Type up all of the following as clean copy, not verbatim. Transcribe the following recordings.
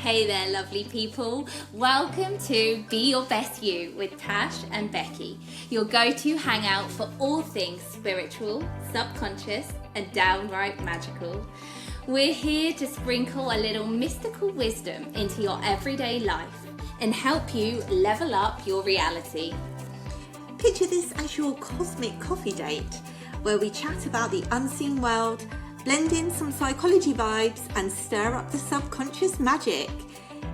Hey there, lovely people. Welcome to Be Your Best You with Tash and Becky, your go-to hangout for all things spiritual, subconscious, and downright magical. We're here to sprinkle a little mystical wisdom into your everyday life and help you level up your reality. Picture this as your cosmic coffee date, where we chat about the unseen world, blend in some psychology vibes and stir up the subconscious magic.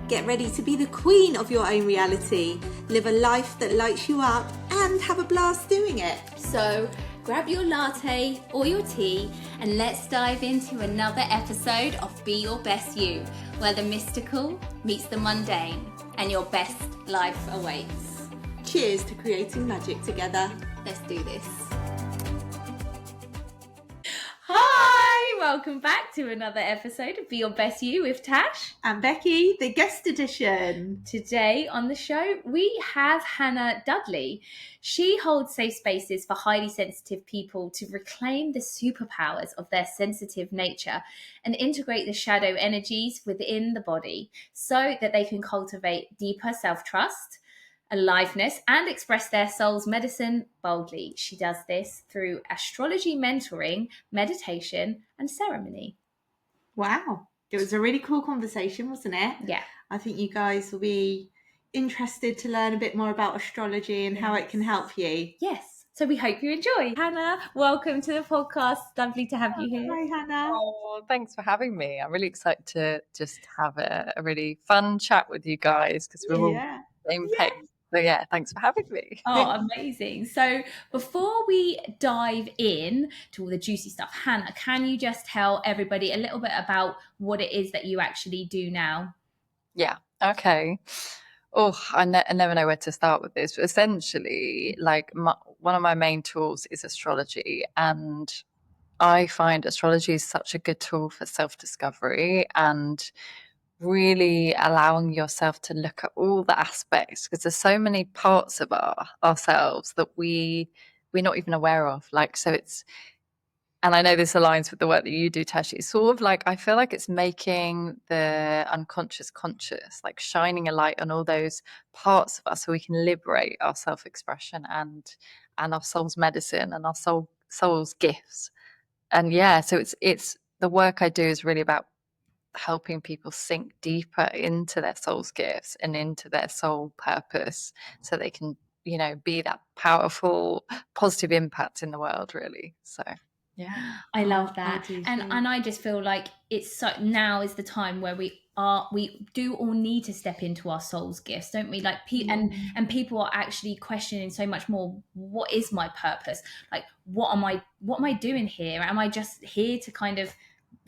Get ready to be the queen of your own reality, live a life that lights you up and have a blast doing it. So grab your latte or your tea and let's dive into another episode of Be Your Best You, where the mystical meets the mundane and your best life awaits. Cheers to creating magic together. Let's do this. Hi, welcome back to another episode of Be Your Best You with Tash and Becky, the guest edition. Today on the show, we have Hannah Dudley. She holds safe spaces for highly sensitive people to reclaim the superpowers of their sensitive nature and integrate the shadow energies within the body so that they can cultivate deeper self-trust, aliveness, and express their soul's medicine boldly. She does this through astrology mentoring, meditation, and ceremony. Wow. It was a really cool conversation, wasn't it? Yeah. I think you guys will be interested to learn a bit more about astrology and how it can help you. Yes. So we hope you enjoy. Hannah, welcome to the podcast. Lovely to have you here. Hi, Hannah. Oh, thanks for having me. I'm really excited to just have a really fun chat with you guys because we're all on the same page. So yeah, thanks for having me. Oh, amazing. So before we dive in to all the juicy stuff, Hannah, can you just tell everybody a little bit about what it is that you actually do now? Yeah. Okay. Oh, I never know where to start with this. But essentially, one of my main tools is astrology. And I find astrology is such a good tool for self-discovery and really allowing yourself to look at all the aspects, because there's so many parts of ourselves that we're not even aware of. And I know this aligns with the work that you do, Tash. It's sort of like, I feel like it's making the unconscious conscious, like shining a light on all those parts of us so we can liberate our self-expression and our soul's medicine and our soul's gifts. And yeah, so it's the work I do is really about helping people sink deeper into their soul's gifts and into their soul purpose so they can, be that powerful, positive impact in the world, really. So yeah, I love that. And I just feel like it's so, now is the time where we do all need to step into our soul's gifts, don't we? Like and people are actually questioning so much more, what is my purpose? Like what am I doing here? Am I just here to kind of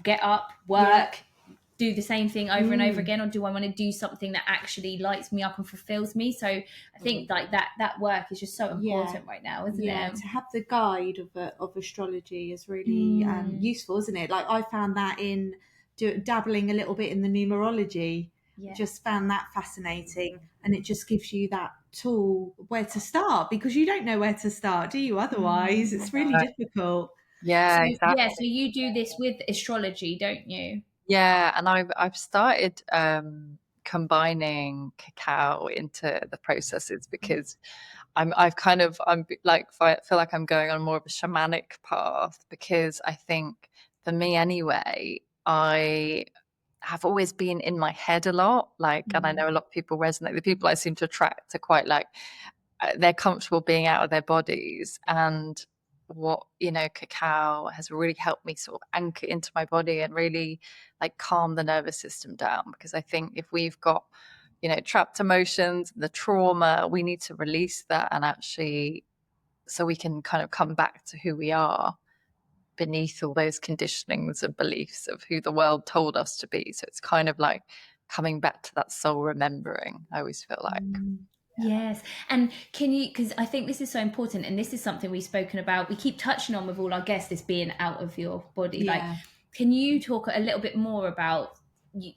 get up, work, do the same thing over and over again, or do I want to do something that actually lights me up and fulfills me? So I think like that work is just so important right now, isn't it? Yeah, to have the guide of astrology is really useful, isn't it? Like I found that in dabbling a little bit in the numerology. Just found that fascinating, and it just gives you that tool where to start, because you don't know where to start, do you? Otherwise it's really difficult. Yeah, exactly. Yeah, so you do this with astrology, don't you? Yeah, and I've started combining cacao into the processes because I feel like I'm going on more of a shamanic path, because I think for me anyway, I have always been in my head a lot, and I know a lot of people resonate. The people I seem to attract are quite they're comfortable being out of their bodies, and cacao has really helped me sort of anchor into my body and really calm the nervous system down, because I think if we've got trapped emotions, the trauma, we need to release that, and actually so we can kind of come back to who we are beneath all those conditionings and beliefs of who the world told us to be. So it's kind of like coming back to that soul remembering, I always feel like. Yes. And can you, because I think this is so important, and this is something we've spoken about, we keep touching on with all our guests, this being out of your body. Can you talk a little bit more about,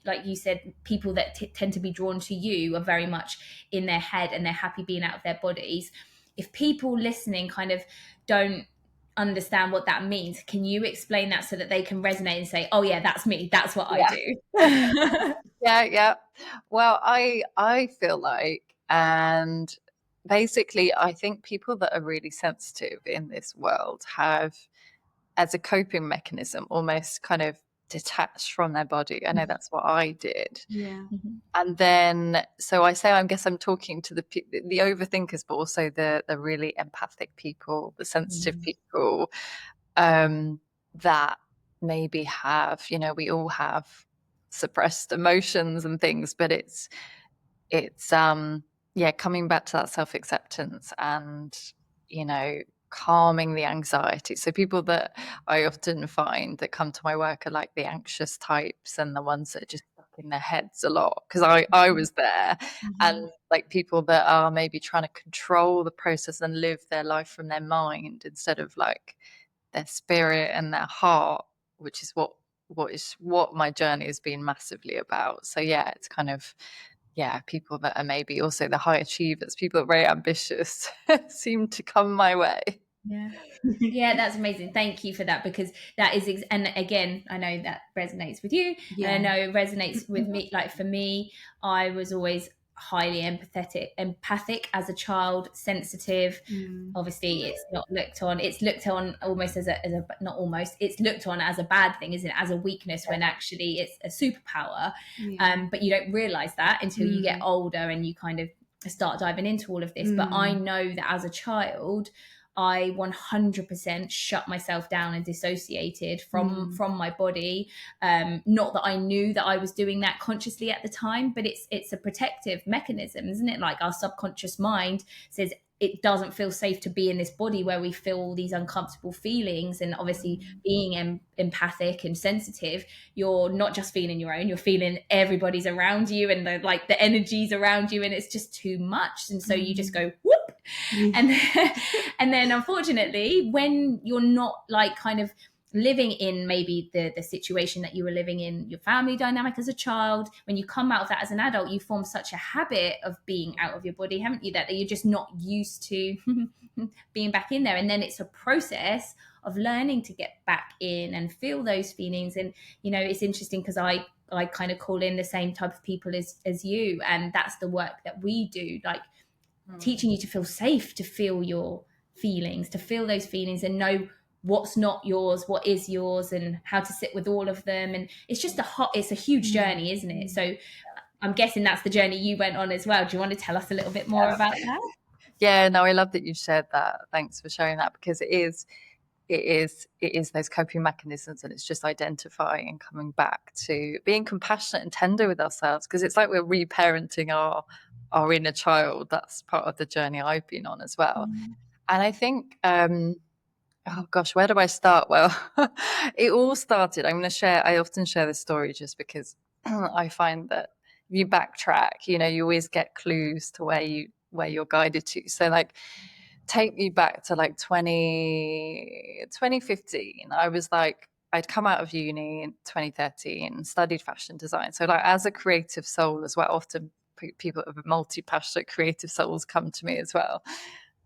like you said, people that tend to be drawn to you are very much in their head and they're happy being out of their bodies. If people listening kind of don't understand what that means. Can you explain that so that they can resonate and say, oh yeah, that's me, that's what I do? Yeah. Well, I feel like, and basically I think people that are really sensitive in this world have, as a coping mechanism, almost kind of detached from their body. I know that's what I did. Yeah. And then, so I say, I guess I'm talking to the overthinkers, but also the really empathic people, the sensitive people, that maybe have, we all have suppressed emotions and things, but it's yeah, coming back to that self-acceptance and, calming the anxiety. So people that I often find that come to my work are like the anxious types and the ones that are just stuck in their heads a lot, because I was there. And like people that are maybe trying to control the process and live their life from their mind instead of like their spirit and their heart, which is what my journey has been massively about. So yeah, it's kind of, yeah, people that are maybe also the high achievers, people that are very ambitious seem to come my way. Yeah, that's amazing. Thank you for that, because that is and again, I know that resonates with you, and I know it resonates with me. Like for me, I was always highly empathic as a child, sensitive. Obviously it's looked on almost as a not almost, it's looked on as a bad thing, isn't it, as a weakness, when actually it's a superpower. But you don't realize that until you get older and you kind of start diving into all of this. But I know that as a child I 100% shut myself down and dissociated from my body. Not that I knew that I was doing that consciously at the time, but it's a protective mechanism, isn't it? Like our subconscious mind says it doesn't feel safe to be in this body where we feel all these uncomfortable feelings. And obviously being empathic and sensitive, you're not just feeling your own, you're feeling everybody's around you and the energies around you, and it's just too much. And so you just go whoop. And then unfortunately, when you're not like kind of living in maybe the situation that you were living in, your family dynamic as a child, when you come out of that as an adult, you form such a habit of being out of your body, haven't you, that you're just not used to being back in there. And then it's a process of learning to get back in and feel those feelings. And it's interesting because I kind of call in the same type of people as you, and that's the work that we do, like teaching you to feel safe, to feel your feelings, to feel those feelings and know what's not yours, what is yours, and how to sit with all of them. And it's just it's a huge journey, isn't it? So I'm guessing that's the journey you went on as well. Do you want to tell us a little bit more about that? Yeah, no, I love that you shared that. Thanks for sharing that, because it is those coping mechanisms, and it's just identifying and coming back to being compassionate and tender with ourselves, because it's like we're reparenting our inner child. That's part of the journey I've been on as well. And I think oh gosh, where do I start? Well, it all started, I often share this story just because I find that if you backtrack, you always get clues to where you're guided to. So like, take me back to like 2015. I was like, I'd come out of uni in 2013, studied fashion design. So like, as a creative soul as well, often people with multi-passionate creative souls come to me as well.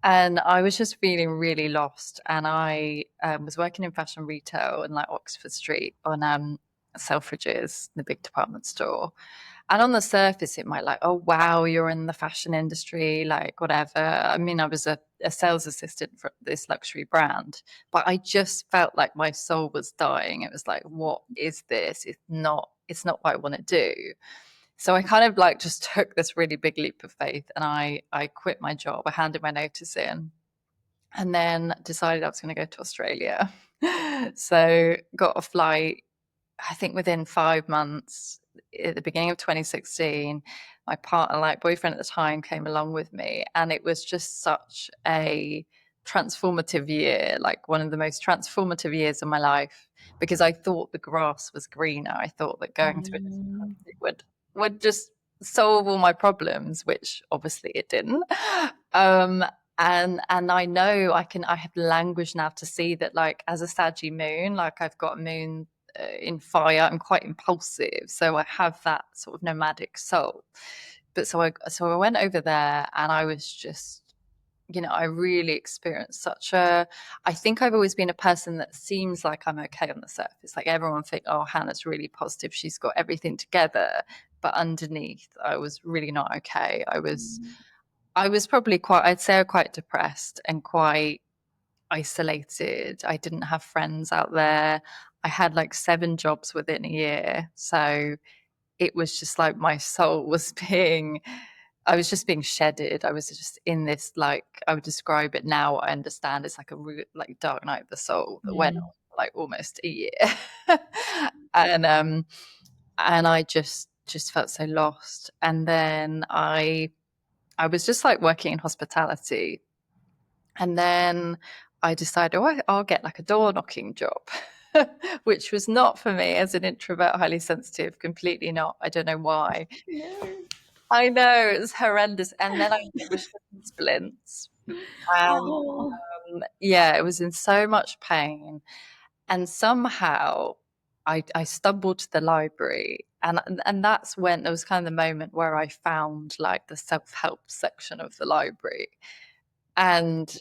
And I was just feeling really lost. And I was working in fashion retail in like Oxford Street on Selfridges, the big department store. And on the surface, it might like, oh, wow, you're in the fashion industry, like whatever. I mean, I was a sales assistant for this luxury brand, but I just felt like my soul was dying. It was like, what is this? It's not what I want to do. So I kind of like just took this really big leap of faith, and I quit my job. I handed my notice in, and then decided I was going to go to Australia. So got a flight, I think within 5 months, at the beginning of 2016, my partner, like boyfriend at the time, came along with me. And it was just such a transformative year, like one of the most transformative years of my life, because I thought the grass was greener. I thought that going to it would just solve all my problems, which obviously it didn't. And I know I have language now to see that, like, as a Saggy moon, like I've got a moon in fire. I'm quite impulsive, so I have that sort of nomadic soul. But so I went over there, and I was just you know, I really experienced I think I've always been a person that seems like I'm okay on the surface. Like everyone think, oh, Hannah's really positive. She's got everything together. But underneath, I was really not okay. I was probably I'd say quite depressed and quite isolated. I didn't have friends out there. I had like 7 jobs within a year. So it was just like my soul was I was just being shedded. I was just in this, like, I would describe it now. I understand it's like like dark night of the soul that went on for like almost a year. and I just felt so lost. And then I was just like working in hospitality. And then I decided, oh, I'll get like a door knocking job, which was not for me as an introvert, highly sensitive, completely not. I don't know why. I know, it was horrendous. And then I was shin splints. And yeah, it was in so much pain. And somehow I stumbled to the library. And that's when there was kind of the moment where I found like the self-help section of the library. And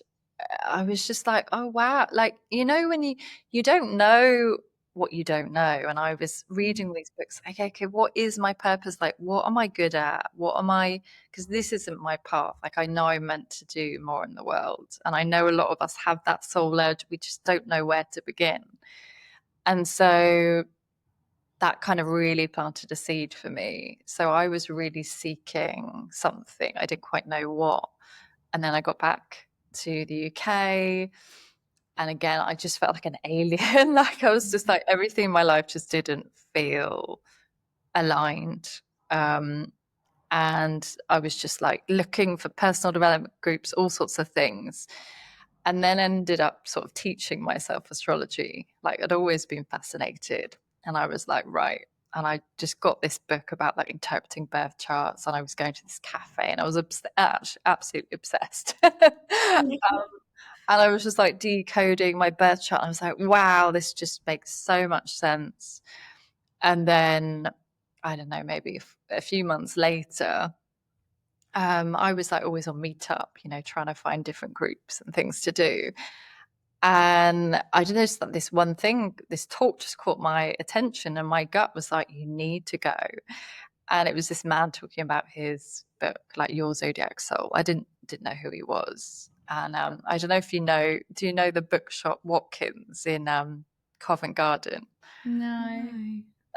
I was just like, oh wow, like, you know, when you don't know what you don't know. And I was reading these books, okay, what is my purpose? Like, what am I good at? What am I, because this isn't my path. Like, I know I'm meant to do more in the world. And I know a lot of us have that soul urge. We just don't know where to begin. And so that kind of really planted a seed for me. So I was really seeking something. I didn't quite know what. And then I got back to the UK. And again, I just felt like an alien. Like I was just like, everything in my life just didn't feel aligned. And I was just like looking for personal development groups, all sorts of things. And then ended up sort of teaching myself astrology. Like I'd always been fascinated. And I was like, right. And I just got this book about like interpreting birth charts. And I was going to this cafe and I was absolutely obsessed. And I was just like decoding my birth chart. I was like, wow, this just makes so much sense. And then, I don't know, maybe a few months later, I was like always on Meetup, you know, trying to find different groups and things to do. And I noticed that this one thing, this talk just caught my attention, and my gut was like, you need to go. And it was this man talking about his book, like Your Zodiac Soul. I didn't know who he was. And I don't know if you know, do you know the bookshop Watkins in Covent Garden? No.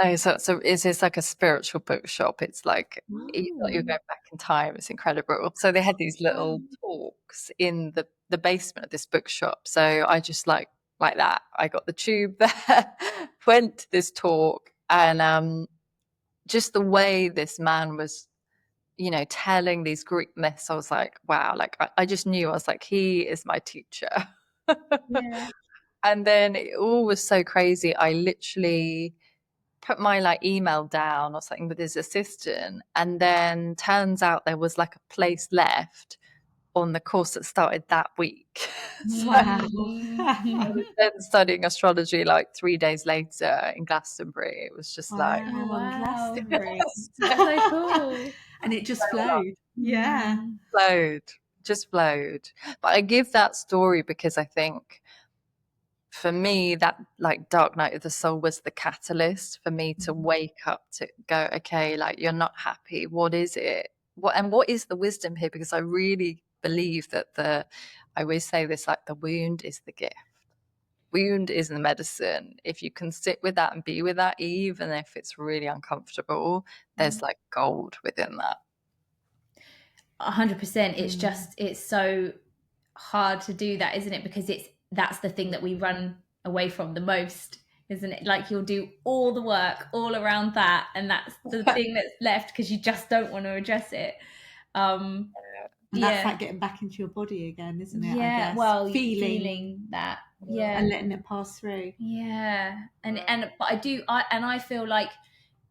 Oh, so it's like a spiritual bookshop. It's like you go back in time. It's incredible. So they had these little talks in the basement of this bookshop. So I just like that. I got the tube there, went to this talk, and just the way this man was, you know, telling these Greek myths, I was like, wow, like I just knew. I was like, he is my teacher. Yeah. And then it all was so crazy. I literally put my like email down or something with his assistant, and then turns out there was like a place left on the course that started that week. So I was then studying astrology like 3 days later in Glastonbury. It was just like, Oh, wow. Glastonbury. That's so cool. And it just flowed. Yeah. just flowed. But I give that story because I think for me, that like dark night of the soul was the catalyst for me to wake up, to go, okay, like you're not happy. What is it? What is the wisdom here? Because I really believe that I always say this, like the wound is the gift. Wound is the medicine. If you can sit with that and be with that, even if it's really uncomfortable, there's like gold within that. 100%. It's just, it's so hard to do that, isn't it? Because that's the thing that we run away from the most, isn't it? Like you'll do all the work all around that, and that's the thing that's left because you just don't want to address it. And that's like getting back into your body again, isn't it? Yeah, I guess. well, feeling that, yeah, and letting it pass through. Yeah, but I feel like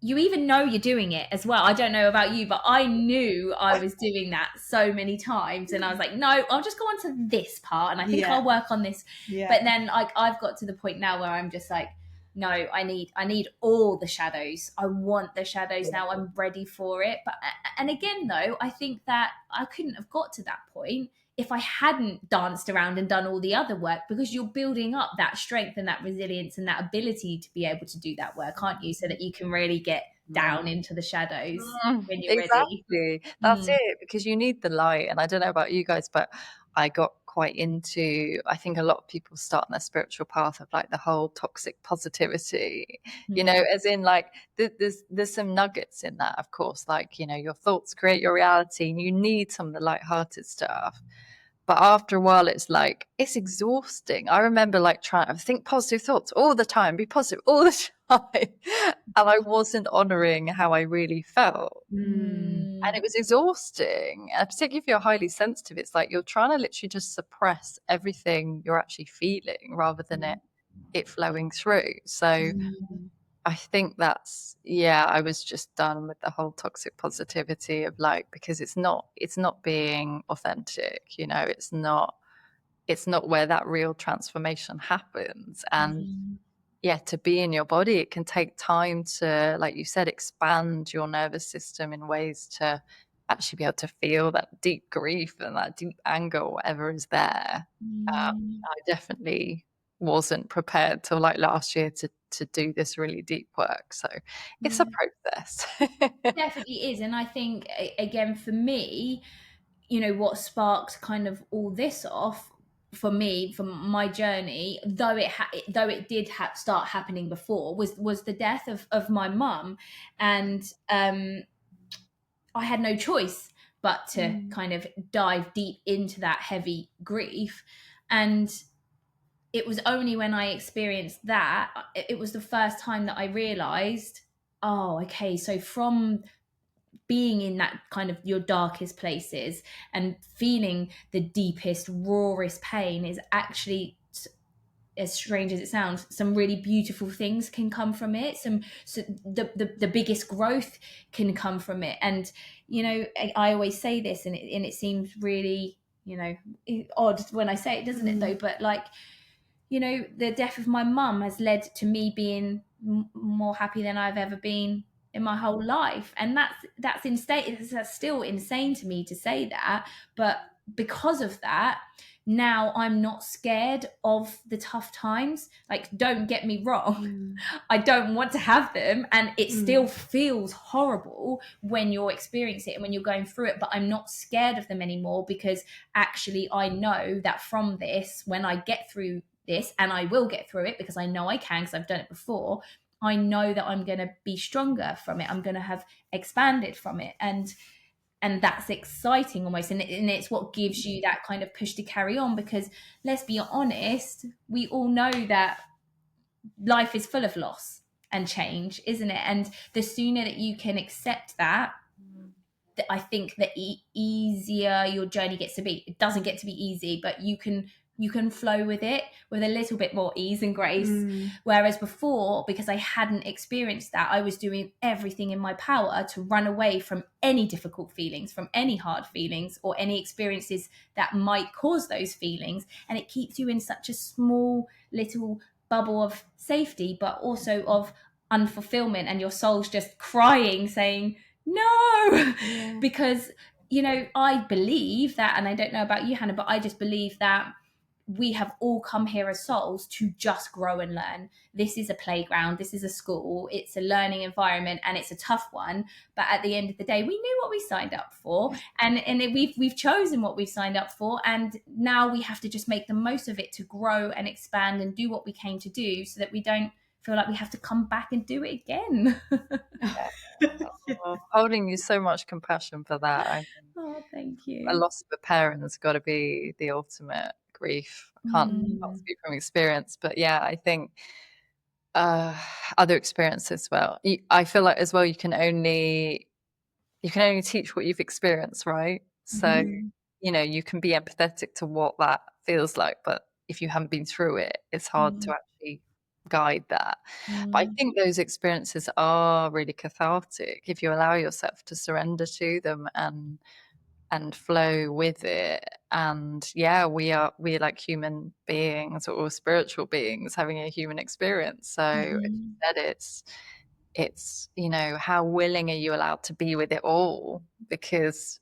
you even know you're doing it as well. I don't know about you, but I knew I was doing that so many times, and I was like, no, I'll just go on to this part, and I think I'll work on this. Yeah. But then, like, I've got to the point now where I'm just like, no, I need all the shadows. I want the shadows now. I'm ready for it. But and again, though, I think that I couldn't have got to that point if I hadn't danced around and done all the other work, because you're building up that strength and that resilience and that ability to be able to do that work, aren't you? So that you can really get down into the shadows when you're ready. Exactly. That's it, because you need the light. And I don't know about you guys, but I got quite into, I think a lot of people start on their spiritual path of like the whole toxic positivity, as in like there's some nuggets in that, of course, like, your thoughts create your reality and you need some of the lighthearted stuff. But after a while, it's like, it's exhausting. I remember like trying to think positive thoughts all the time, be positive all the time. And I wasn't honoring how I really felt. And it was exhausting. And particularly if you're highly sensitive, it's like you're trying to literally just suppress everything you're actually feeling rather than it flowing through. So I think I was just done with the whole toxic positivity of like, because it's not being authentic, it's not where that real transformation happens. And to be in your body, it can take time to, like you said, expand your nervous system in ways to actually be able to feel that deep grief and that deep anger or whatever is there. I definitely wasn't prepared till like last year to do this really deep work. So it's a process. Definitely is. And I think, again, for me, what sparked kind of all this off for me, from my journey, though it did start happening before, was the death of my mum. And I had no choice but to kind of dive deep into that heavy grief. And it was only when I experienced that, it was the first time that I realized, oh, okay, so from being in that kind of your darkest places and feeling the deepest, rawest pain is actually, as strange as it sounds, some really beautiful things can come from it. The biggest growth can come from it. And I always say this, and it seems really odd when I say it, doesn't it though? But like, the death of my mum has led to me being more happy than I've ever been in my whole life. And that's insane. That's still insane to me to say that. But because of that, now I'm not scared of the tough times. Like, don't get me wrong. I don't want to have them. And it still feels horrible when you're experiencing it and when you're going through it. But I'm not scared of them anymore, because actually I know that from this, when I get through this, and I will get through it because I know I can, because I've done it before, I know that I'm going to be stronger from it. I'm going to have expanded from it. And that's exciting almost. And it's what gives you that kind of push to carry on, because let's be honest, we all know that life is full of loss and change, isn't it? And the sooner that you can accept that, I think the easier your journey gets to be. It doesn't get to be easy, but you can flow with it with a little bit more ease and grace. Whereas before, because I hadn't experienced that, I was doing everything in my power to run away from any difficult feelings, from any hard feelings, or any experiences that might cause those feelings. And it keeps you in such a small little bubble of safety, but also of unfulfillment, and your soul's just crying, saying, no. Because I believe that, and I don't know about you, Hannah, but I just believe that we have all come here as souls to just grow and learn. This is a playground, this is a school, it's a learning environment, and it's a tough one. But at the end of the day, we knew what we signed up for, and we've chosen what we've signed up for, and now we have to just make the most of it to grow and expand and do what we came to do, so that we don't feel like we have to come back and do it again. Holding you so much compassion for that. Oh, thank you. A loss of a parent has got to be the ultimate grief. I can't speak from experience, but yeah, I think other experiences. Well, I feel like as well, you can only teach what you've experienced, right? So you can be empathetic to what that feels like, but if you haven't been through it, it's hard to actually guide that. But I think those experiences are really cathartic if you allow yourself to surrender to them and flow with it. And we're like human beings or spiritual beings having a human experience. So as you said, it's how willing are you allowed to be with it all? Because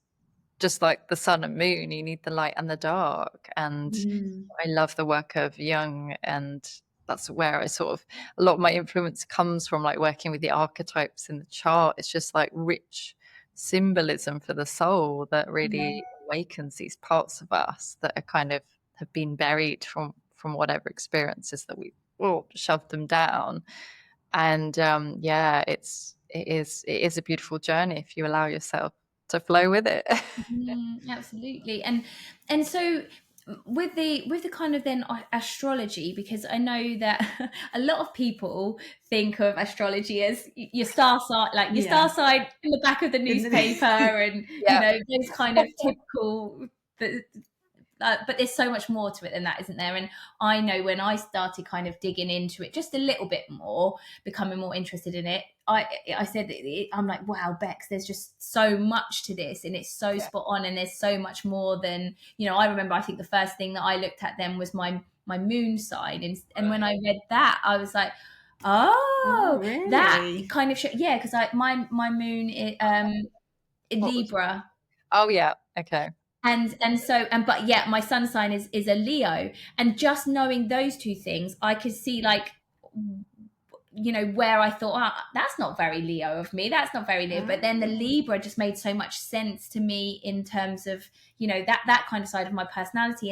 just like the sun and moon, you need the light and the dark. And I love the work of Jung, and that's where I sort of, a lot of my influence comes from, like working with the archetypes in the chart. It's just like rich symbolism for the soul that really awakens these parts of us that are kind of have been buried from whatever experiences that we shoved them down. And yeah, it is a beautiful journey if you allow yourself to flow with it. Absolutely. And so with the kind of then astrology, because I know that a lot of people think of astrology as your star sign, like your star sign in the back of the newspaper, and you know, those kind of typical. But there's so much more to it than that, isn't there? And I know when I started kind of digging into it just a little bit more, becoming more interested in it, I said I'm like, wow, Bex, there's just so much to this, and it's so spot on, and there's so much more than, you know. I remember, I think the first thing that I looked at then was my moon sign, and when I read that, I was like, oh, really? That kind of yeah, because my moon in Libra. Oh yeah, okay. But yeah, my sun sign is a Leo, and just knowing those two things, I could see, like, you know, where I thought, that's not very Leo of me, that's not very Leo. But then the Libra just made so much sense to me in terms of, you know, that kind of side of my personality.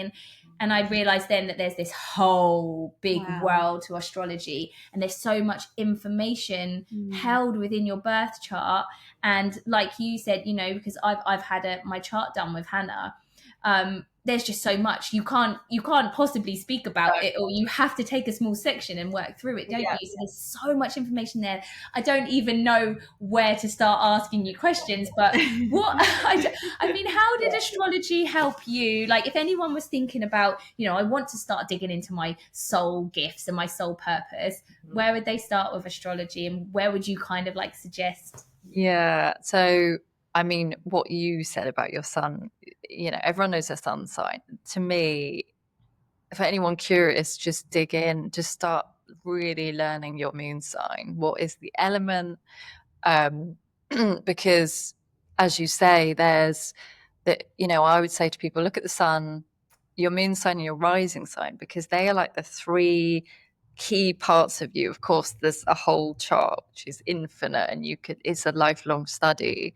And I realized then that there's this whole big world to astrology, and there's so much information held within your birth chart. And like you said, you know, because I've had my chart done with Hannah, there's just so much you can't possibly speak about it, or you have to take a small section and work through it, don't you? So there's so much information there. I don't even know where to start asking you questions, but what I mean, how did astrology help you? Like, if anyone was thinking about, you know, I want to start digging into my soul gifts and my soul purpose, where would they start with astrology, and where would you kind of like suggest? Yeah, so I mean, what you said about your sun, you know, everyone knows their sun sign. To me, for anyone curious, just dig in, just start really learning your moon sign. What is the element? Because, as you say, there's that, you know, I would say to people, look at the sun, your moon sign, and your rising sign, because they are like the three key parts of you. Of course, there's a whole chart which is infinite, and it's a lifelong study.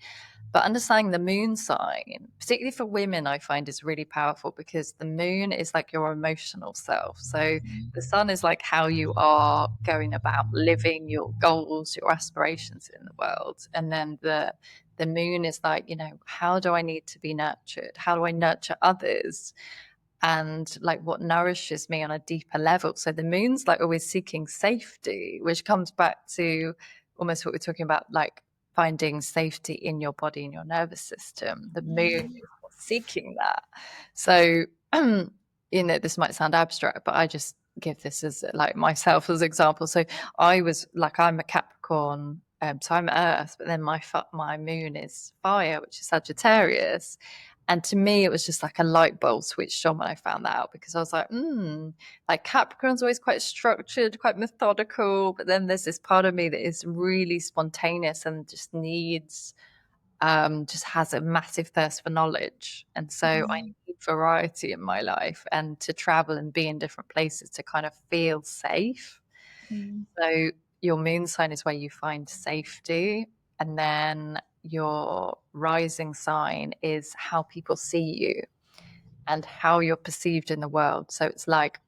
But understanding the moon sign, particularly for women, I find is really powerful, because the moon is like your emotional self. So the sun is like how you are going about living your goals, your aspirations in the world. And then the moon is like, you know, how do I need to be nurtured? How do I nurture others? And like what nourishes me on a deeper level. So the moon's like always seeking safety, which comes back to almost what we're talking about, like finding safety in your body and your nervous system. The moon is seeking that. So, you know, this might sound abstract, but I just give this as like myself as example. So I was like, I'm a Capricorn, so I'm Earth, but then my moon is fire, which is Sagittarius. And to me, it was just like a light bulb switched on when I found that out, because I was like, like Capricorn's always quite structured, quite methodical. But then there's this part of me that is really spontaneous and just needs, just has a massive thirst for knowledge. And so I need variety in my life, and to travel and be in different places to kind of feel safe. So your moon sign is where you find safety. And then your rising sign is how people see you and how you're perceived in the world. So it's like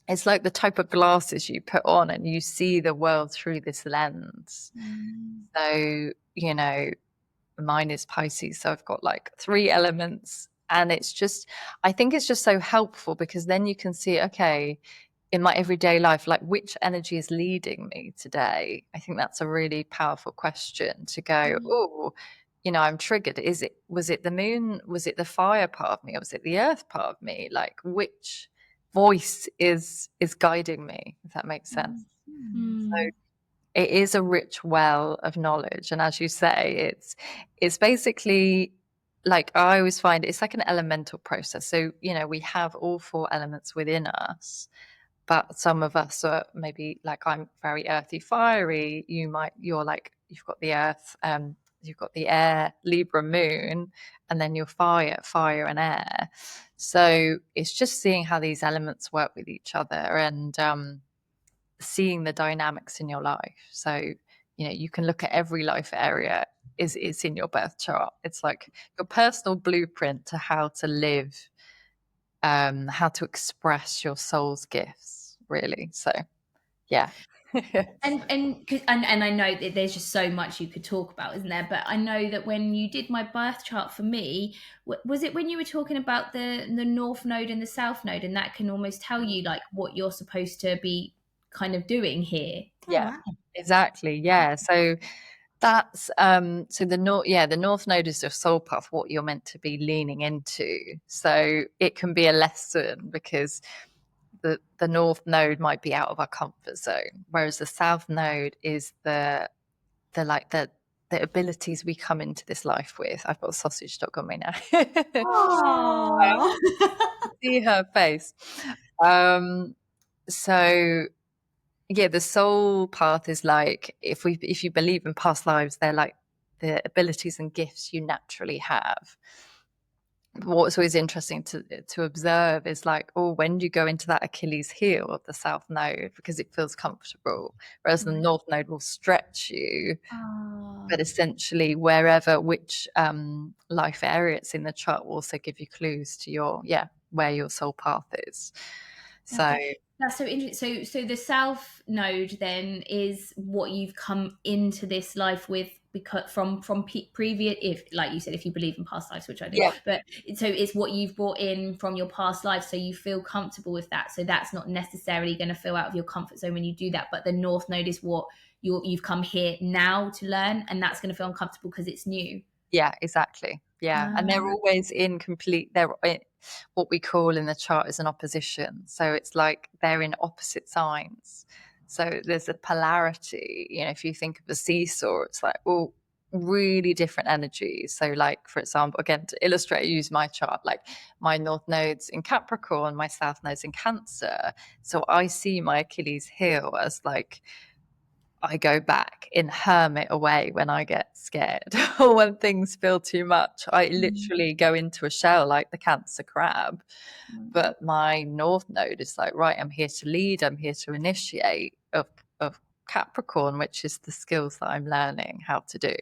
the type of glasses you put on, and you see the world through this lens. So, you know, mine is Pisces. So I've got like 3 elements, and I think it's just so helpful, because then you can see, okay, in my everyday life, like which energy is leading me today? I think that's a really powerful question to go, oh, you know, I'm triggered. Was it the moon? Was it the fire part of me? Or was it the earth part of me? Like, which voice is guiding me, if that makes sense? So it is a rich well of knowledge. And as you say, it's basically, like, I always find it's like an elemental process. So, you know, we have all 4 elements within us. But some of us are maybe like, I'm very earthy, fiery. You're like, you've got the earth you've got the air Libra moon, and then your fire and air. So it's just seeing how these elements work with each other, and seeing the dynamics in your life. So, you know, you can look at every life area is in your birth chart. It's like your personal blueprint to how to live, how to express your soul's gifts, really. So yeah. And I know that there's just so much you could talk about, isn't there? But I know that when you did my birth chart for me, was it when you were talking about the north node and the south node, and that can almost tell you like what you're supposed to be kind of doing here? Yeah, exactly. Yeah. So that's so the north node is your soul path, what you're meant to be leaning into. So it can be a lesson because the north node might be out of our comfort zone, whereas the south node is the abilities we come into this life with. I've got a sausage dog on me now. Oh. See her face. So yeah, the soul path is like, if you believe in past lives, they're like the abilities and gifts you naturally have. What's always interesting to observe is like, oh, when do you go into that Achilles heel of the south node because it feels comfortable, whereas the north node will stretch you. But essentially, which life area it's in the chart will also give you clues to where your soul path is. So that's so interesting. So the south node then is what you've come into this life with, because from previous, if like you said, if you believe in past lives, which I do, but so it's what you've brought in from your past life, so you feel comfortable with that. So that's not necessarily going to feel out of your comfort zone when you do that. But the north node is what you've come here now to learn, and that's going to feel uncomfortable because it's new. Yeah, exactly. Yeah, and they're always they're what we call in the chart is an opposition. So it's like they're in opposite signs. So there's a polarity. You know, if you think of a seesaw, it's like, oh, really different energies. So like, for example, again, to illustrate, I use my chart, like my north node's in Capricorn, my south node's in Cancer. So I see my Achilles heel as like, I go back in hermit away when I get scared or when things feel too much. I literally go into a shell like the Cancer crab. But my north node is like, right, I'm here to lead, I'm here to initiate of Capricorn, which is the skills that I'm learning how to do.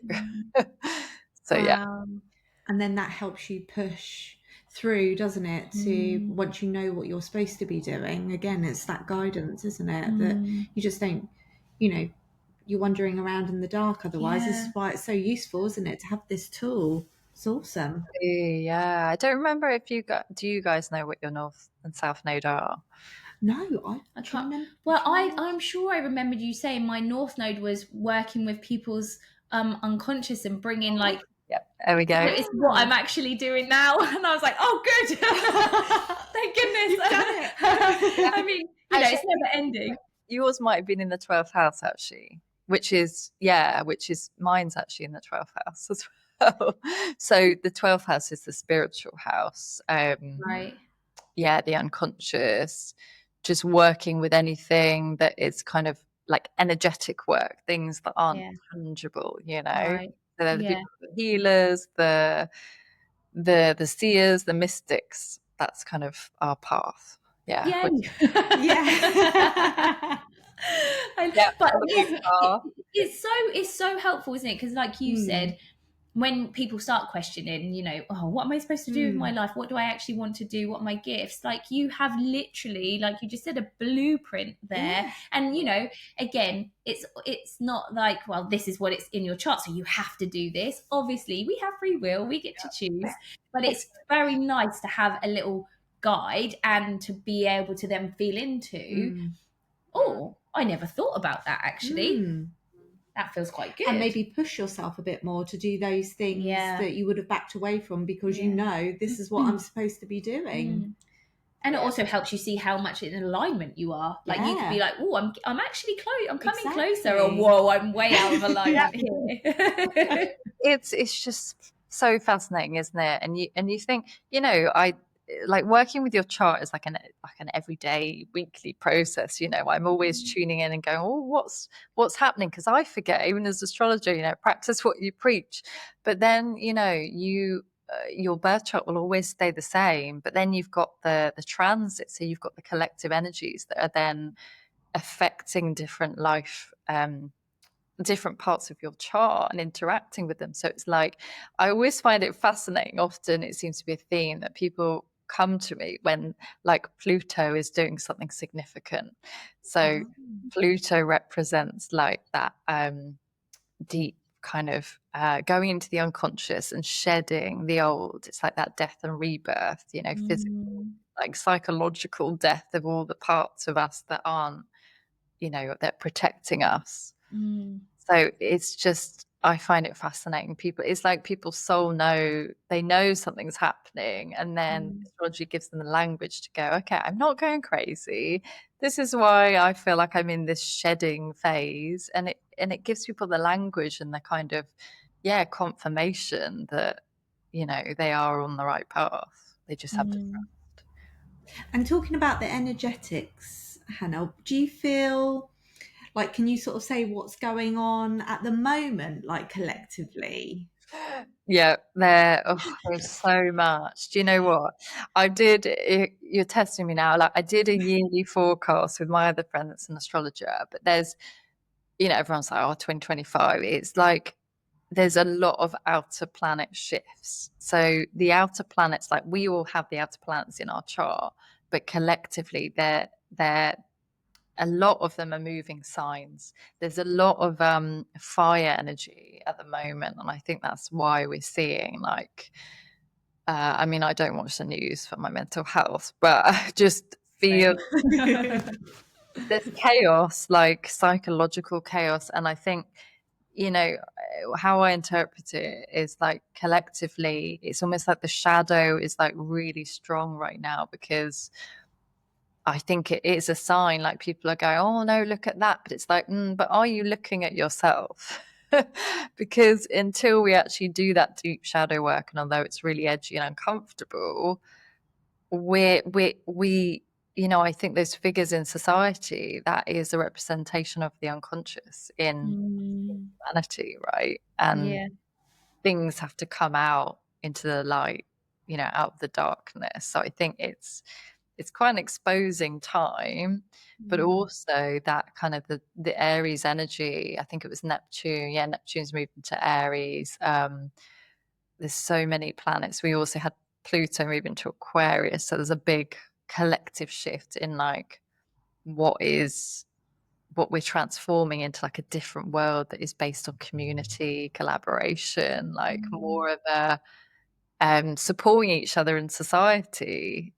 So yeah. And then that helps you push through, doesn't it, to once you know what you're supposed to be doing. Again, it's that guidance, isn't it, that you just don't, you know, you're wandering around in the dark otherwise. This is why it's so useful, isn't it, to have this tool. It's awesome. Yeah, I don't remember do you guys know what your north and south node are? No, I can't remember. Well, I'm sure I remembered you saying my north node was working with people's unconscious and bringing like, yep, there we go. It's what I'm actually doing now, and I was like, oh, good, thank goodness. You've done it. I mean, you know, it's never ending. Yours might have been in the 12th house actually, which is mine's actually in the 12th house as well. So the 12th house is the spiritual house. Right. Yeah, the unconscious, just working with anything that is kind of like energetic work, things that aren't tangible, you know. Right. So they're the people, the healers, the seers, the mystics. That's kind of our path. Yeah. But it's so helpful, isn't it? Because like you said, when people start questioning, you know, oh, what am I supposed to do with my life? What do I actually want to do? What are my gifts? Like you have literally, like you just said, a blueprint there. And, you know, again, it's not like, well, this is what it's in your chart, so you have to do this. Obviously, we have free will, we get to choose. But it's very nice to have a little guide and to be able to then feel into, oh, I never thought about that actually. That feels quite good. And maybe push yourself a bit more to do those things that you would have backed away from because you know this is what I'm supposed to be doing. And it also helps you see how much in alignment you are. Like you could be like, oh, I'm actually close. I'm coming closer. Or whoa, I'm way out of alignment here. It's just so fascinating, isn't it? And you think, you know, like working with your chart is like an everyday weekly process. I'm always tuning in and going, oh, what's happening, because I forget, even as astrologer, practice what you preach. But then your birth chart will always stay the same, but then you've got the transit, so you've got the collective energies that are then affecting different parts of your chart and interacting with them. So it's like, I always find it fascinating. Often it seems to be a theme that people come to me when like Pluto is doing something significant. So Pluto represents like that deep kind of going into the unconscious and shedding the old. It's like that death and rebirth, physical, like psychological death of all the parts of us that aren't, they're protecting us. So it's just, I find it fascinating. It's like people's soul they know something's happening, and then astrology gives them the language to go, okay, I'm not going crazy. This is why I feel like I'm in this shedding phase. And it gives people the language and the kind of, confirmation that, they are on the right path. They just have to trust. And talking about the energetics, Hannah, do you feel like, can you sort of say what's going on at the moment, like collectively? Yeah, there's so much. Do you know what? You're testing me now. Like, I did a yearly forecast with my other friend that's an astrologer, but everyone's like, oh, 2025. It's like there's a lot of outer planet shifts. So the outer planets, like we all have the outer planets in our chart, but collectively they're a lot of them are moving signs. There's a lot of fire energy at the moment, and I think that's why we're seeing like I mean, I don't watch the news for my mental health, but I just feel there's chaos, like psychological chaos. And I think, how I interpret it is like collectively it's almost like the shadow is like really strong right now, because I think it is a sign, like people are going, oh no, look at that. But it's like, but are you looking at yourself? Because until we actually do that deep shadow work, and although it's really edgy and uncomfortable, we I think those figures in society, that is a representation of the unconscious in humanity, right? And things have to come out into the light, out of the darkness. So I think it's quite an exposing time, but also that kind of the Aries energy. I think it was Neptune. Yeah, Neptune's moved into Aries. There's so many planets. We also had Pluto move into Aquarius. So there's a big collective shift in like what we're transforming into, like a different world that is based on community, collaboration, like more of a supporting each other in society,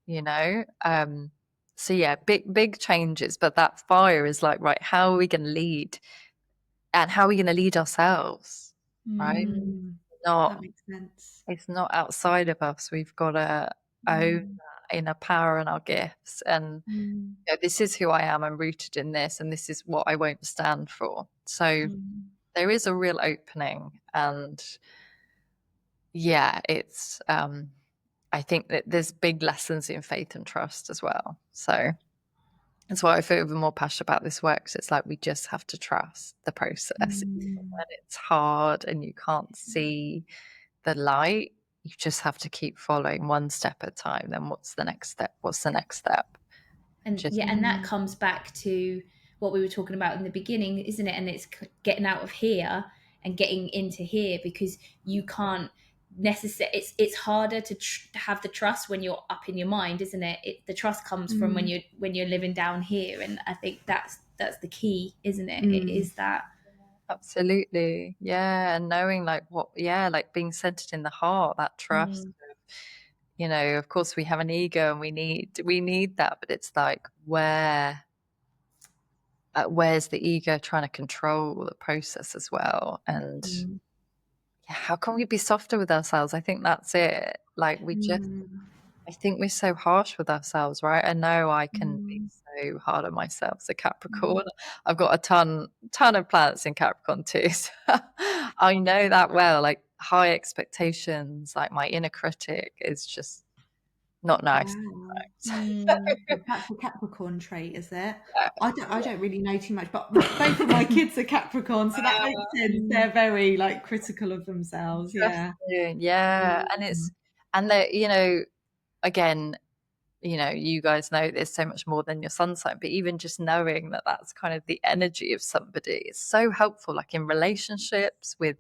so yeah, big changes. But that fire is like, right, how are we going to lead, and how are we going to lead ourselves, right? That Not makes sense. It's not outside of us. We've got to own that inner power and our gifts, and this is who I am. I'm rooted in this, and this is what I won't stand for. So there is a real opening, and yeah, it's I think that there's big lessons in faith and trust as well. So that's why I feel even more passionate about this work. So it's like we just have to trust the process. Even when it's hard and you can't see the light, you just have to keep following one step at a time. Then what's the next step? What's the next step? And and that comes back to what we were talking about in the beginning, isn't it? And it's getting out of here and getting into here, because you can't necessarily, it's harder to have the trust when you're up in your mind, isn't it? The trust comes from when you're living down here, and I think that's the key, isn't it? It is that. Absolutely. Yeah. And knowing like like being centered in the heart, that trust. Of course we have an ego and we need that, but it's like where's the ego trying to control the process as well? And how can we be softer with ourselves? I think that's it. Like I think we're so harsh with ourselves, right? I know I can be so hard on myself as a Capricorn. I've got a ton of planets in Capricorn too. So I know that well. Like high expectations, like my inner critic is just not nice. Wow. Mm. That's a Capricorn trait, is it? Yeah. I don't really know too much, but both of my kids are Capricorn, so that makes sense. They're very like critical of themselves. Yeah. Interesting. Yeah, and they, again, you guys know there's so much more than your sun sign, but even just knowing that that's kind of the energy of somebody is so helpful, like in relationships with,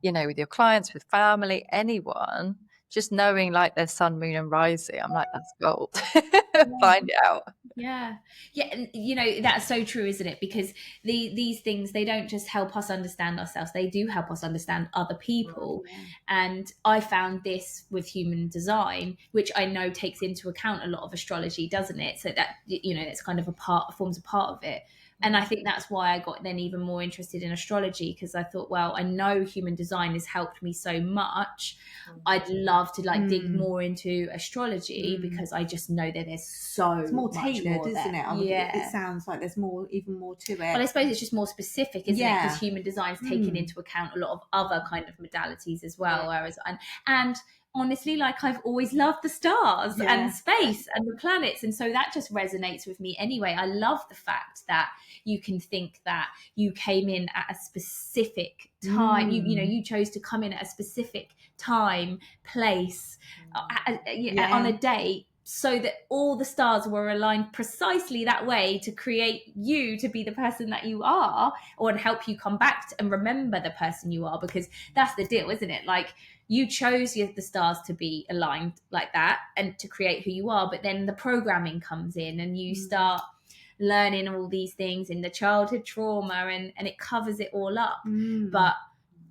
with your clients, with family, anyone, just knowing like their sun, moon, and rising. I'm like, that's gold. Find it out. Yeah. And that's so true, isn't it? Because these things, they don't just help us understand ourselves, they do help us understand other people. And I found this with human design, which I know takes into account a lot of astrology, doesn't it? So that it's kind of forms a part of it. And I think that's why I got then even more interested in astrology, because I thought, well, I know human design has helped me so much. I'd love to dig more into astrology, because I just know that there's It's more tailored, isn't it? Yeah. It sounds like there's even more to it. Well, I suppose it's just more specific, isn't it? Because human design's taken into account a lot of other kind of modalities as well. Whereas and honestly, like, I've always loved the stars and space and the planets, and so that just resonates with me anyway. I love the fact that you can think that you came in at a specific time. You chose to come in at a specific time, place, on a date, so that all the stars were aligned precisely that way to create you to be the person that you are, or and help you come back and remember the person you are. Because that's the deal, isn't it? Like, you chose the stars to be aligned like that and to create who you are, but then the programming comes in and you start learning all these things in the childhood trauma, and it covers it all up. But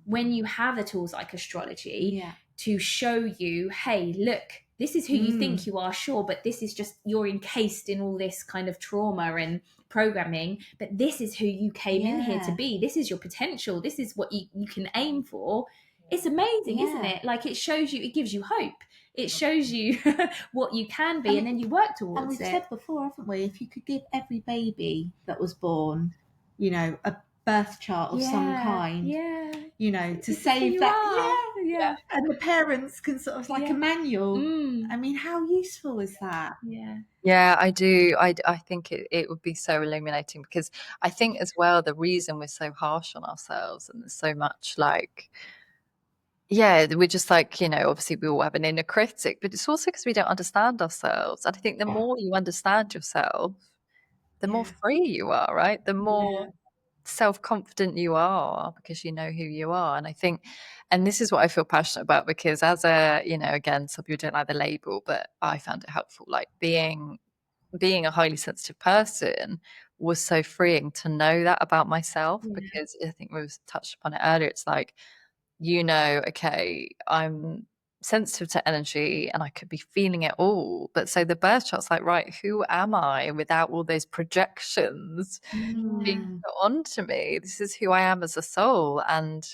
when you have the tools like astrology to show you, hey, look, this is who you think you are, sure, but this is just, you're encased in all this kind of trauma and programming, but this is who you came in here to be. This is your potential. This is what you can aim for. It's amazing, isn't it? Like, it shows you, it gives you hope. It shows you what you can be, and then you work towards it. And we've said before, haven't we, if you could give every baby that was born, a birth chart of some kind, to save that. And the parents can sort of like a manual. I mean, how useful is that? Yeah, I do. I think it would be so illuminating, because I think as well, the reason we're so harsh on ourselves and there's so much like, we're just like, obviously we all have an inner critic, but it's also because we don't understand ourselves. And I think the more you understand yourself, the more free you are, right? The more self-confident you are, because you know who you are. And I think, and this is what I feel passionate about, because as again, some people don't like the label, but I found it helpful. Like, being a highly sensitive person was so freeing to know that about myself, because I think we've touched upon it earlier. It's like, okay, I'm sensitive to energy and I could be feeling it all. But so the birth chart's like, right, who am I without all those projections being put onto me? This is who I am as a soul. And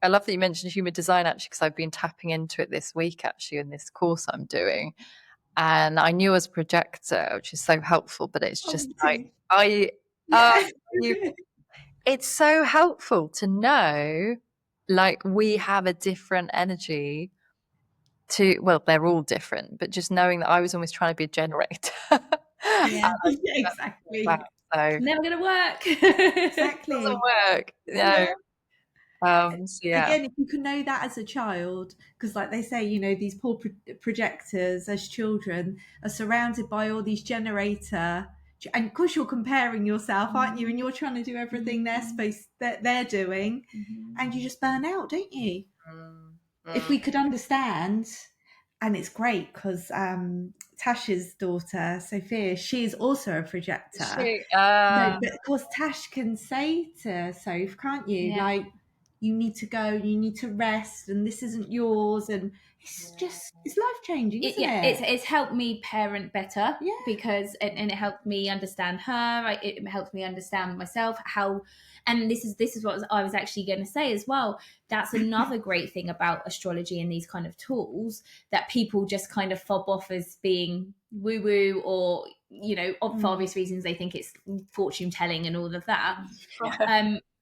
I love that you mentioned human design, actually, because I've been tapping into it this week, actually, in this course I'm doing. And I knew as a projector, which is so helpful, but it's just it's so helpful to know, like, we have a different energy well, they're all different, but just knowing that I was almost trying to be a generator. Exactly. So It's never going to work. Exactly. It doesn't work. Again, if you can know that as a child, because like they say, these poor projectors as children are surrounded by all these generator, and of course you're comparing yourself, aren't you? And you're trying to do everything they're doing, and you just burn out, don't you? If we could understand, and it's great because Tash's daughter Sophia, she's also a projector. But of course, Tash can say to Soph, can't you? Like, you need to go, you need to rest, and this isn't yours. And it's just, it's life changing, isn't it? It's helped me parent better, because and it helped me understand her. It helped me understand myself, and this is what I was actually going to say as well. That's another great thing about astrology and these kind of tools, that people just kind of fob off as being woo woo, or for obvious reasons they think it's fortune telling and all of that.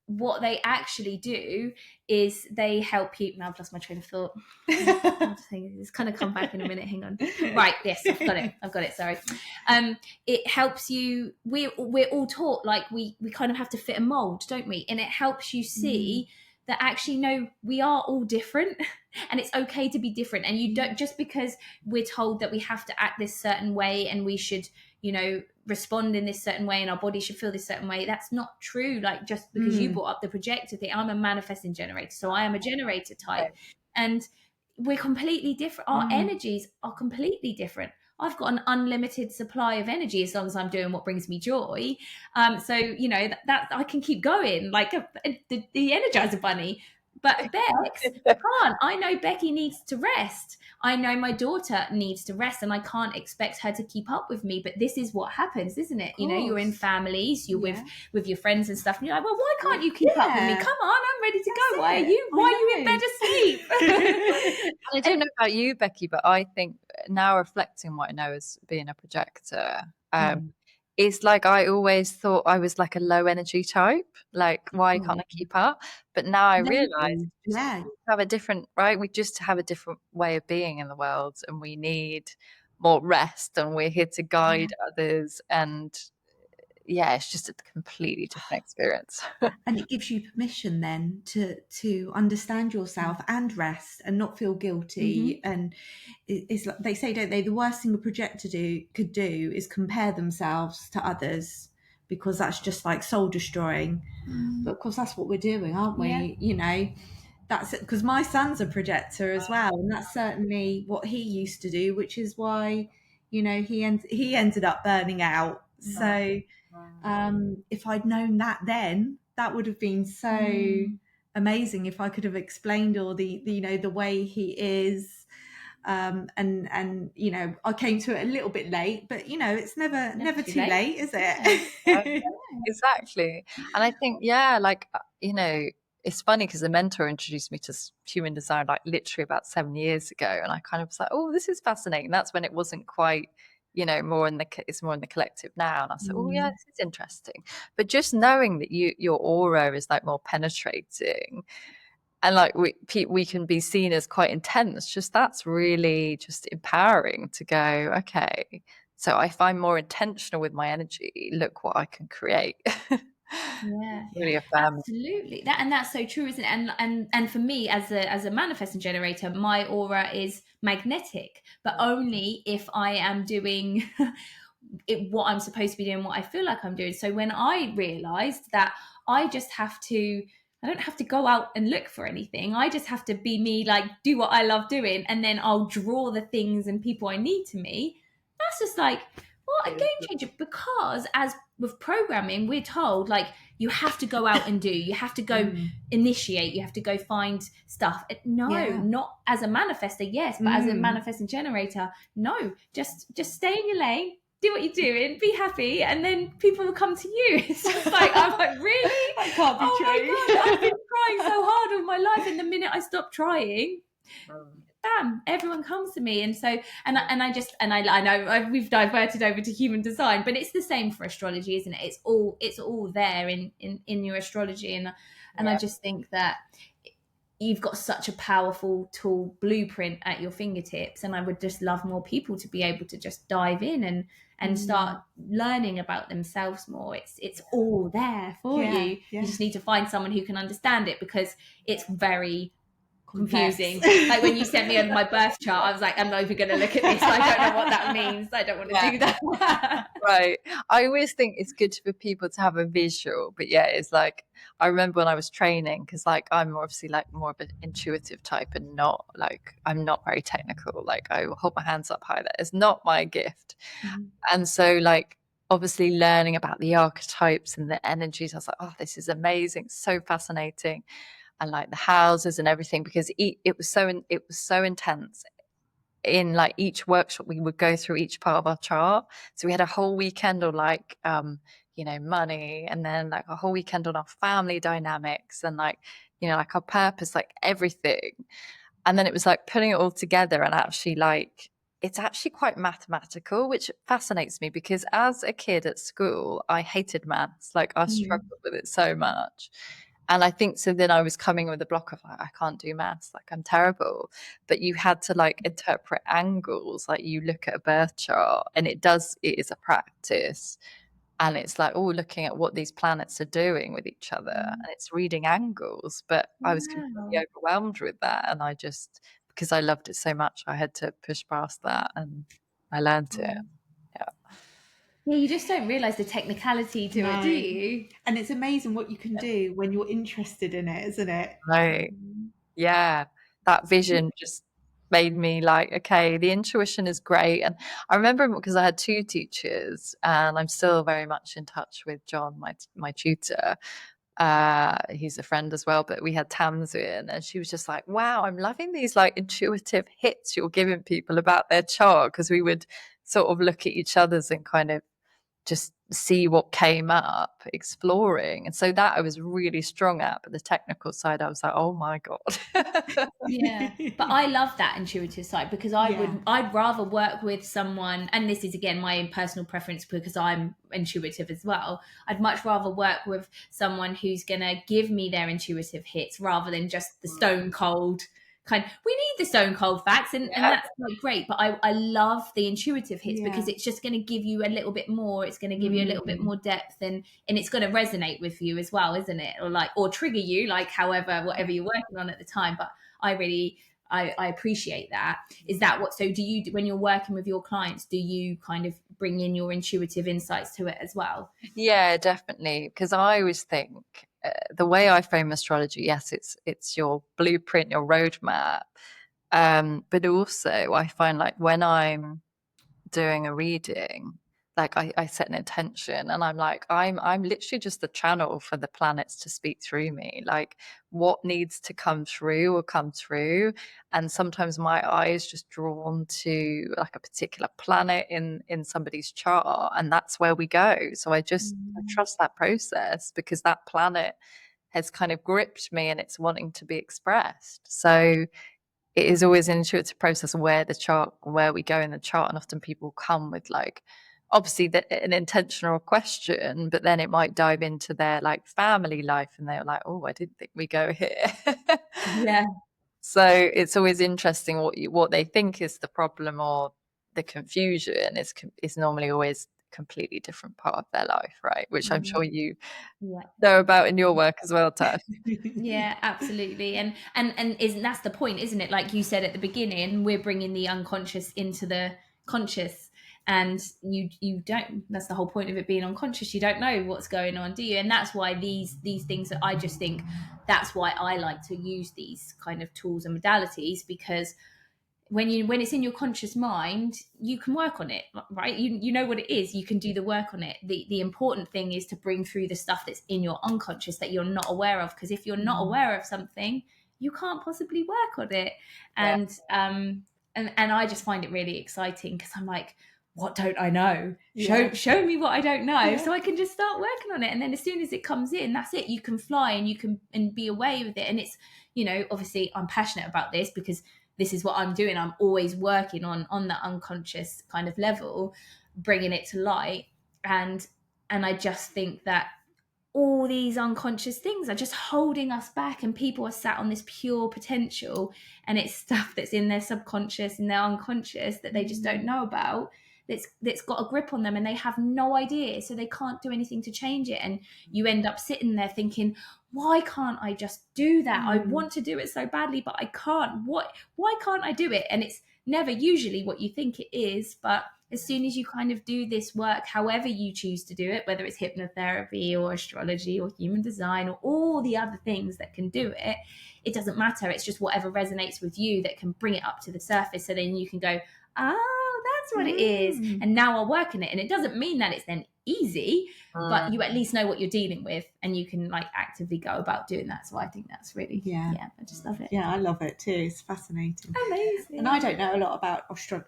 what they actually do is they help you. Now I've lost my train of thought. It's kind of come back in a minute. Hang on. Right. Yes, I've got it. Sorry. It helps you. We're all taught like we kind of have to fit a mold, don't we? And it helps you see that actually, no, we are all different, and it's okay to be different. And you don't, just because we're told that we have to act this certain way and we should, you know, respond in this certain way and our body should feel this certain way, that's not true. Like, just because you brought up the projector thing, I'm a manifesting generator, so I am a generator type, and we're completely different. Our energies are completely different. I've got an unlimited supply of energy as long as I'm doing what brings me joy. So, you know, that I can keep going like the Energizer Bunny. But Bex can't. I know Becky needs to rest. I know my daughter needs to rest, and I can't expect her to keep up with me. But this is what happens, isn't it? You know, you're in families, you're with your friends and stuff, and you're like, well, why can't you keep up with me? Come on, I'm ready to go. Why are you in bed asleep? I don't know about you, Becky, but I think now, reflecting what I know as being a projector, it's like I always thought I was like a low energy type. Like, why can't I keep up? But now I realize we have a different, right? We just have a different way of being in the world, and we need more rest, and we're here to guide others. And it's just a completely different experience. And it gives you permission then to understand yourself and rest and not feel guilty. And it's like they say, don't they, the worst thing a projector could do is compare themselves to others, because that's just like soul destroying. But of course that's what we're doing, aren't we? You know, that's because my son's a projector as well, and that's certainly what he used to do, which is why, you know, he ended up burning out. So if I'd known that then, that would have been so amazing if I could have explained all the you know, the way he is. And you know, I came to it a little bit late, but you know, it's never too late, is it? Exactly. And I think, like, you know, it's funny because the mentor introduced me to human design like literally about 7 years ago, and I kind of was like, oh, this is fascinating. That's when it wasn't quite, you know, it's more in the collective now, and I was like, oh yeah, this is interesting. But just knowing that your aura is like more penetrating, and like we can be seen as quite intense, just that's really just empowering to go, okay, so if I'm more intentional with my energy, look what I can create. Really affirming. Absolutely. That's so true, isn't it? And for me, as a manifesting generator, my aura is magnetic, but only if I am doing what I'm supposed to be doing, what I feel like I'm doing. So when I realized that I don't have to go out and look for anything. I just have to be me, like do what I love doing, and then I'll draw the things and people I need to me. That's just like, what a game changer. Because as with programming, we're told like you have to go out and do, you have to go initiate, you have to go find stuff. No, not as a manifester, yes, but as a manifesting generator, no. Just stay in your lane, do what you're doing, be happy, and then people will come to you. It's just like, I'm like, really? That can't be true. My God, I've been trying so hard all my life, and the minute I stop trying, bam, everyone comes to me. And so, I know we've diverted over to human design, but it's the same for astrology, isn't it? It's all there in your astrology, and I just think that you've got such a powerful tool blueprint at your fingertips, and I would just love more people to be able to just dive in and start learning about themselves more. It's all there for you. You just need to find someone who can understand it, because it's very confusing. Like when you sent me over my birth chart, I was like, I'm not even going to look at this. I don't know what that means. I don't want to do that. Right. I always think it's good for people to have a visual, but it's like, I remember when I was training, because like I'm obviously like more of an intuitive type, and not like, I'm not very technical. Like I will hold my hands up high. That is not my gift. And so like, obviously learning about the archetypes and the energies, I was like, oh, this is amazing, so fascinating. And like the houses and everything, because it was so intense. In like each workshop, we would go through each part of our chart. So we had a whole weekend on like you know, money, and then like a whole weekend on our family dynamics, and like, you know, like our purpose, like everything. And then it was like putting it all together, and actually like it's actually quite mathematical, which fascinates me, because as a kid at school I hated maths. Like I struggled with it so much. And I think so then I was coming with a block of like, I can't do maths, like I'm terrible. But you had to like interpret angles, like you look at a birth chart and it is a practice. And it's like, oh, looking at what these planets are doing with each other, and it's reading angles. But I was completely Wow. overwhelmed with that. And I just, because I loved it so much, I had to push past that and I learned it. Yeah. Yeah, you just don't realise the technicality to it, do you? And it's amazing what you can do when you're interested in it, isn't it? Right. Yeah. That vision just made me like, okay, the intuition is great. And I remember because I had two teachers, and I'm still very much in touch with John, my tutor. He's a friend as well, but we had Tamsin, and she was just like, wow, I'm loving these like intuitive hits you're giving people about their chart, because we would sort of look at each other's and kind of just see what came up, exploring. And so that I was really strong at, but the technical side I was like, oh my god. Yeah, but I love that intuitive side, because I'd rather work with someone, and this is again my personal preference because I'm intuitive as well. I'd much rather work with someone who's gonna give me their intuitive hits rather than just the stone cold kind. We need the stone cold facts, and that's like great, but I love the intuitive hits because it's just going to give you a little bit more. It's going to give you a little bit more depth, and it's going to resonate with you as well, isn't it? Or trigger you, like whatever you're working on at the time. But I really I appreciate that. Is that what, so do you, when you're working with your clients, do you kind of bring in your intuitive insights to it as well? Yeah, definitely. Because I always think the way I frame astrology, yes, it's your blueprint, your roadmap. But also I find like when I'm doing a reading, like I set an intention and I'm like, I'm literally just the channel for the planets to speak through me. Like what needs to come through will come through. And sometimes my eye is just drawn to like a particular planet in somebody's chart, and that's where we go. So I trust that process because that planet has kind of gripped me and it's wanting to be expressed. So it is always an intuitive process where we go in the chart, and often people come with like obviously an intentional question, but then it might dive into their like family life and they're like, oh, I didn't think we go here. Yeah. So it's always interesting what they think is the problem or the confusion is normally always a completely different part of their life, right? Which I'm sure you know about in your work as well, Tash. Yeah, absolutely. And isn't that's the point, isn't it? Like you said at the beginning, we're bringing the unconscious into the conscious, and you don't, that's the whole point of it being unconscious. You don't know what's going on, do you? And that's why these things that I just think, that's why I like to use these kind of tools and modalities, because when it's in your conscious mind, you can work on it, right? You know what it is, you can do the work on it. The important thing is to bring through the stuff that's in your unconscious that you're not aware of, because if you're not aware of something, you can't possibly work on it. And and I just find it really exciting, because I'm like, what don't I know? Show me what I don't know, so I can just start working on it. And then as soon as it comes in, that's it, you can fly and you can and be away with it. And it's, obviously I'm passionate about this because this is what I'm doing. I'm always working on that unconscious kind of level, bringing it to light. And I just think that all these unconscious things are just holding us back, and people are sat on this pure potential, and it's stuff that's in their subconscious and their unconscious that they just don't know about, that's got a grip on them, and they have no idea, so they can't do anything to change it. And you end up sitting there thinking, why can't I just do that? I want to do it so badly, but I can't. Why can't I do it? And it's never usually what you think it is. But as soon as you kind of do this work, however you choose to do it, whether it's hypnotherapy or astrology or human design or all the other things that can do it, it doesn't matter. It's just whatever resonates with you that can bring it up to the surface, so then you can go, oh, that's what it is, and now I'll work on it. And it doesn't mean that it's then easy, but you at least know what you're dealing with, and you can like actively go about doing that. So I think that's really, I just love it. Yeah, I love it too. It's fascinating. Amazing. And I don't know a lot about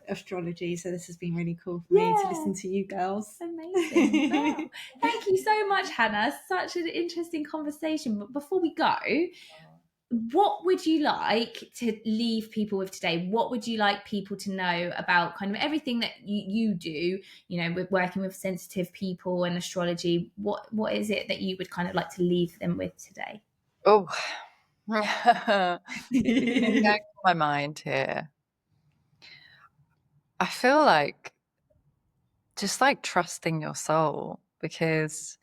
astrology, so this has been really cool for me to listen to you girls. Amazing. Wow. Thank you so much, Hannah. Such an interesting conversation. But before we go, what would you like to leave people with today? What would you like people to know about kind of everything that you do, with working with sensitive people and astrology? What is it that you would kind of like to leave them with today? Oh, going to my mind here. I feel like just like trusting your soul, because,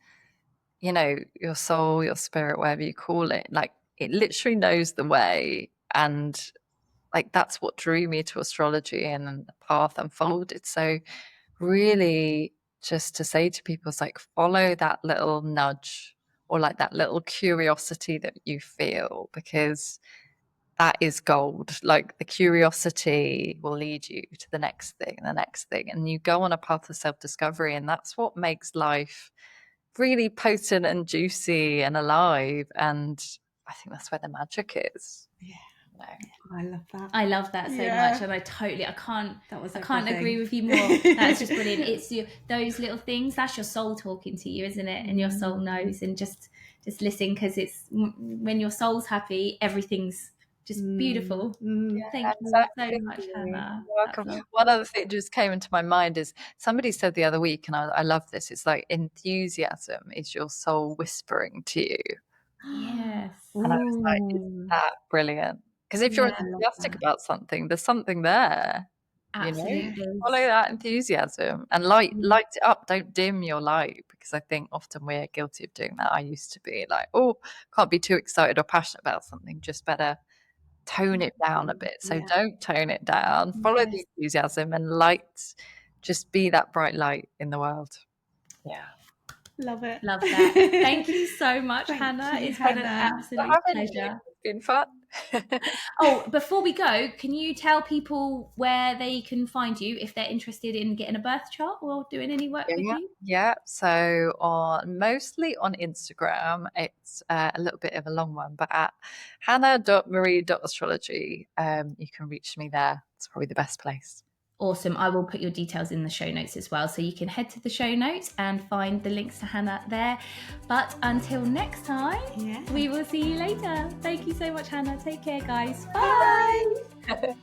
you know, your soul, your spirit, whatever you call it, like it literally knows the way. And like that's what drew me to astrology, and the path unfolded. So really just to say to people, it's like follow that little nudge or like that little curiosity that you feel, because that is gold. Like the curiosity will lead you to the next thing, and you go on a path of self-discovery, and that's what makes life really potent and juicy and alive. And I think that's where the magic is. Yeah. No. I love that. I love that so much, and I can't agree with you more. That's just brilliant. It's those little things. That's your soul talking to you, isn't it? And your soul knows. And just listen, because it's when your soul's happy, everything's just beautiful. Thank you so much, Hannah. Welcome. One other thing just came into my mind is somebody said the other week, and I love this. It's like enthusiasm is your soul whispering to you. Yes. And I was like, isn't that brilliant? Because if you're enthusiastic about something, there's something there. Absolutely. You know? Follow that enthusiasm and light it up. Don't dim your light, because I think often we're guilty of doing that. I used to be like, oh, can't be too excited or passionate about something. Just better tone it down a bit. So don't tone it down. Follow the enthusiasm and light. Just be that bright light in the world. Yeah. Love it. Love that. Thank you so much, Hannah. It's been an absolute pleasure. It's been fun. Oh, before we go, can you tell people where they can find you if they're interested in getting a birth chart or doing any work with you? Yeah. So mostly on Instagram, it's a little bit of a long one, but at hannah.marie.astrology, you can reach me there. It's probably the best place. Awesome. I will put your details in the show notes as well, so you can head to the show notes and find the links to Hannah there. But until next time, we will see you later. Thank you so much, Hannah. Take care, guys. Bye.